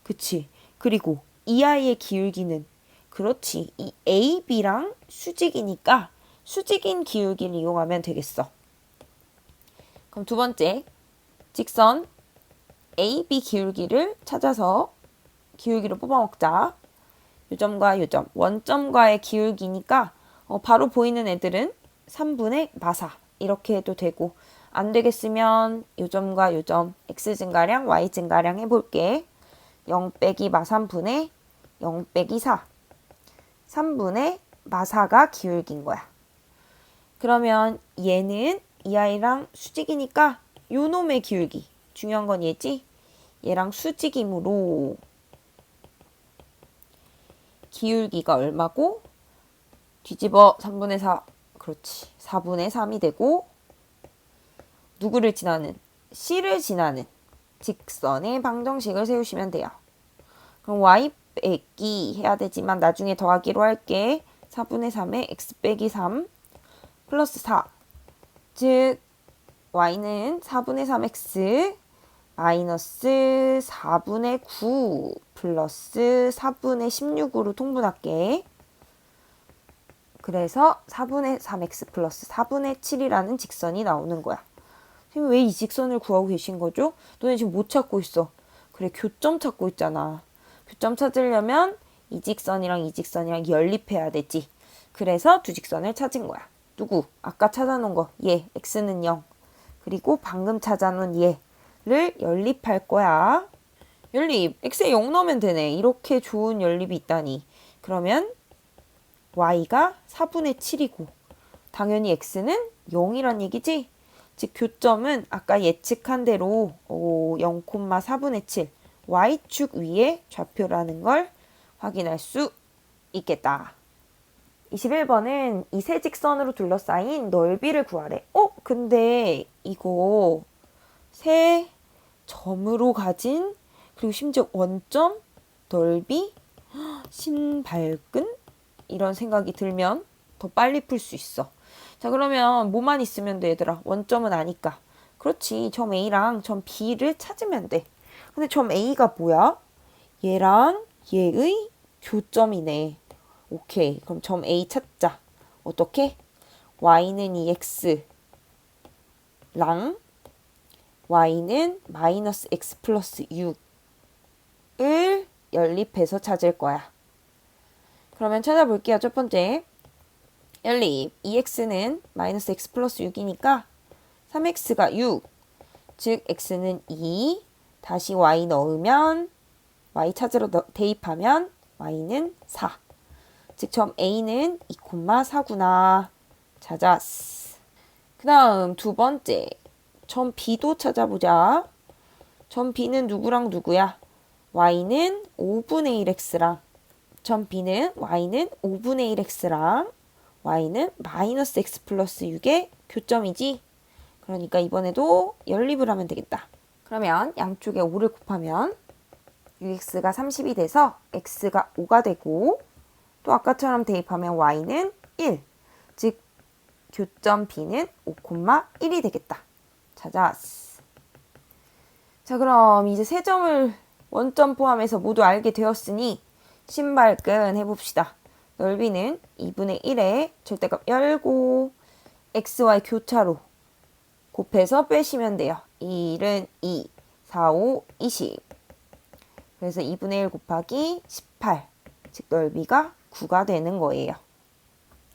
그치? 그리고 이 아이의 기울기는 그렇지. 이 AB랑 수직이니까 수직인 기울기를 이용하면 되겠어. 그럼 두 번째, 직선 AB 기울기를 찾아서 기울기를 뽑아먹자. 요점과 요점, 원점과의 기울기니까 바로 보이는 애들은 3분의 마사 이렇게 해도 되고 안 되겠으면 요점과 요점, x 증가량, y 증가량 해볼게. 0 빼기 마3분의 0 빼기 4. 3분의 마사가 기울기인 거야. 그러면 얘는 이 아이랑 수직이니까 요 놈의 기울기. 중요한 건 얘지? 얘랑 수직이므로 기울기가 얼마고? 뒤집어 3분의 4. 그렇지. 4분의 3이 되고 누구를 지나는? C를 지나는 직선의 방정식을 세우시면 돼요. 그럼 y 빼기 해야 되지만 나중에 더하기로 할게. 4분의 3에 x 빼기 3 플러스 4. 즉 y는 4분의 3x 마이너스 4분의 9 플러스 4분의 16으로 통분할게. 그래서 4분의 3x 플러스 4분의 7이라는 직선이 나오는 거야. 왜 이 직선을 구하고 계신 거죠? 너네 지금 못 찾고 있어. 그래, 교점 찾고 있잖아. 교점 찾으려면 이 직선이랑 이 직선이랑 연립해야 되지. 그래서 두 직선을 찾은 거야. 누구? 아까 찾아놓은 거. 얘, x는 0. 그리고 방금 찾아놓은 얘를 연립할 거야. 연립, x에 0 넣으면 되네. 이렇게 좋은 연립이 있다니. 그러면 y가 4분의 7이고 당연히 x는 0이란 얘기지? 즉 교점은 아까 예측한 대로 0,4분의 7 y축 위에 좌표라는 걸 확인할 수 있겠다. 21번은 이 세 직선으로 둘러싸인 넓이를 구하래. 근데 이거 세 점으로 가진 그리고 심지어 원점, 넓이, 신발끈 이런 생각이 들면 더 빨리 풀 수 있어. 자, 그러면 뭐만 있으면 돼, 얘들아? 원점은 아니까. 그렇지. 점 A랑 점 B를 찾으면 돼. 근데 점 A가 뭐야? 얘랑 얘의 교점이네. 오케이. 그럼 점 A 찾자. 어떻게? Y는 이 X랑 y는 마이너스 x 플러스 6을 연립해서 찾을 거야. 그러면 찾아볼게요. 첫 번째 연립 2x는 마이너스 x 플러스 6이니까 3x가 6, 즉 x는 2, 다시 y 넣으면 y 찾으러 대입하면 y는 4. 즉 점 A는 2,4구나. 찾았어. 그 다음 두 번째 점 B도 찾아보자. 점 B는 누구랑 누구야? y는 5분의 1x랑 점 B는 y는 5분의 1x랑 y는 마이너스 x 플러스 6의 교점이지. 그러니까 이번에도 연립을 하면 되겠다. 그러면 양쪽에 5를 곱하면 6x가 30이 돼서 x가 5가 되고 또 아까처럼 대입하면 y는 1. 즉 교점 B는 5,1이 되겠다. 찾았어. 자, 그럼 이제 세 점을 원점 포함해서 모두 알게 되었으니 신발끈 해봅시다. 넓이는 2분의 1에 절대값 열고 xy 교차로 곱해서 빼시면 돼요. 1은 2, 4, 5, 20. 그래서 2분의 1 곱하기 18. 즉 넓이가 9가 되는 거예요.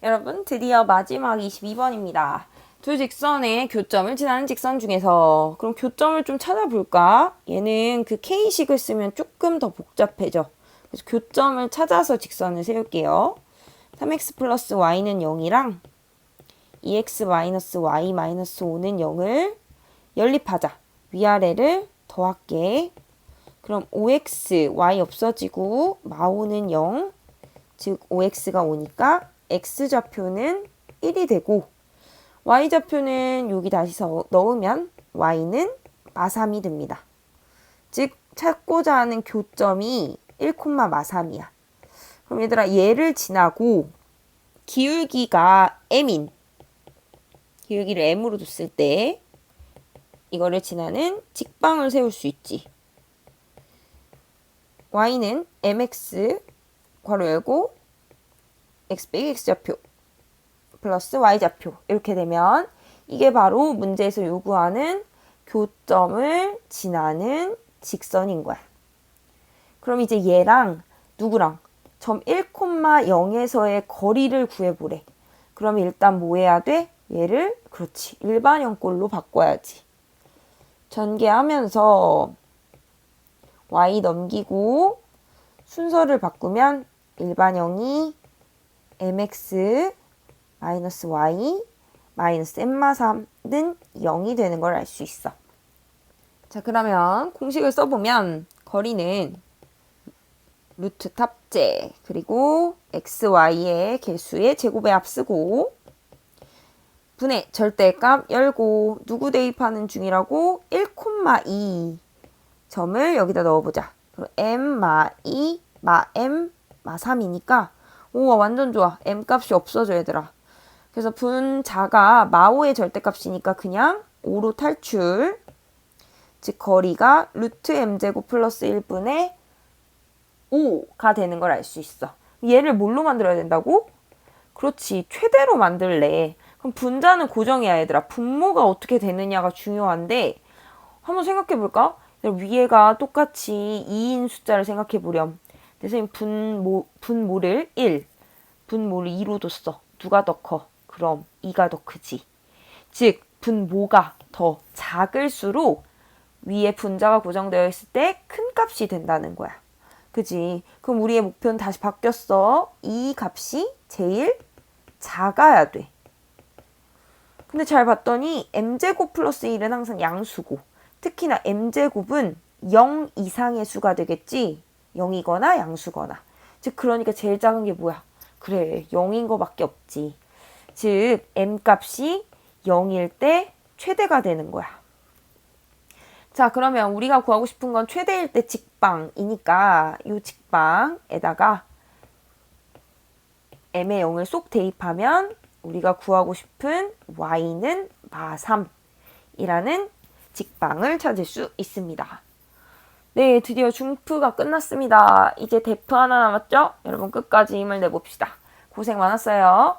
여러분 드디어 마지막 22번입니다. 두 직선의 교점을 지나는 직선 중에서 그럼 교점을 좀 찾아볼까? 얘는 그 K식을 쓰면 조금 더 복잡해져. 그래서 교점을 찾아서 직선을 세울게요. 3x 플러스 y는 0이랑 2x 마이너스 y 마이너스 5는 0을 연립하자. 위아래를 더할게. 그럼 5x, y 없어지고 마오는 0, 즉 5x가 오니까 x좌표는 1이 되고 y좌표는 여기 다시 넣으면 y는 마3이 됩니다. 즉 찾고자 하는 교점이 1,마3이야. 그럼 얘들아 얘를 지나고 기울기가 m인 기울기를 m으로 뒀을 때 이거를 지나는 직방을 세울 수 있지. y는 mx 괄호 열고 x 빼기 x좌표 플러스 y좌표 이렇게 되면 이게 바로 문제에서 요구하는 교점을 지나는 직선인 거야. 그럼 이제 얘랑 누구랑 점 1,0에서의 거리를 구해보래. 그럼 일단 뭐 해야 돼? 얘를 그렇지 일반형꼴로 바꿔야지. 전개하면서 y 넘기고 순서를 바꾸면 일반형이 mx 마이너스 y 마이너스 m마3는 0이 되는 걸 알 수 있어. 자, 그러면 공식을 써보면 거리는 루트 탑재 그리고 x, y의 개수의 제곱에 앞쓰고 분의 절대값 열고 누구 대입하는 중이라고 1,2 점을 여기다 넣어보자. 그럼 m 마 2 마 m 마 3이니까 오 완전 좋아. m 값이 없어져 얘들아. 그래서 분자가 마5의 절대값이니까 그냥 5로 탈출. 즉 거리가 루트 m제곱 플러스 1분의 5가 되는 걸 알 수 있어. 얘를 뭘로 만들어야 된다고? 그렇지 최대로 만들래. 그럼 분자는 고정이야 얘들아. 분모가 어떻게 되느냐가 중요한데 한번 생각해볼까? 위에가 똑같이 2인 숫자를 생각해보렴. 선생님 분모를 1, 분모를 2로 뒀어. 누가 더 커? 그럼 2가 더 크지. 즉 분모가 더 작을수록 위에 분자가 고정되어 있을 때 큰 값이 된다는 거야. 그지? 그럼 우리의 목표는 다시 바뀌었어. 이 값이 제일 작아야 돼. 근데 잘 봤더니 m제곱 플러스 1은 항상 양수고 특히나 m제곱은 0 이상의 수가 되겠지. 0이거나 양수거나. 즉 그러니까 제일 작은 게 뭐야? 그래 0인 거밖에 없지. 즉 m값이 0일 때 최대가 되는 거야. 자 그러면 우리가 구하고 싶은 건 최대일 때 직방이니까 이 직방에다가 m의 0을 쏙 대입하면 우리가 구하고 싶은 y는 마3이라는 직방을 찾을 수 있습니다. 네, 드디어 중프가 끝났습니다. 이제 대프 하나 남았죠? 여러분 끝까지 힘을 내봅시다. 고생 많았어요.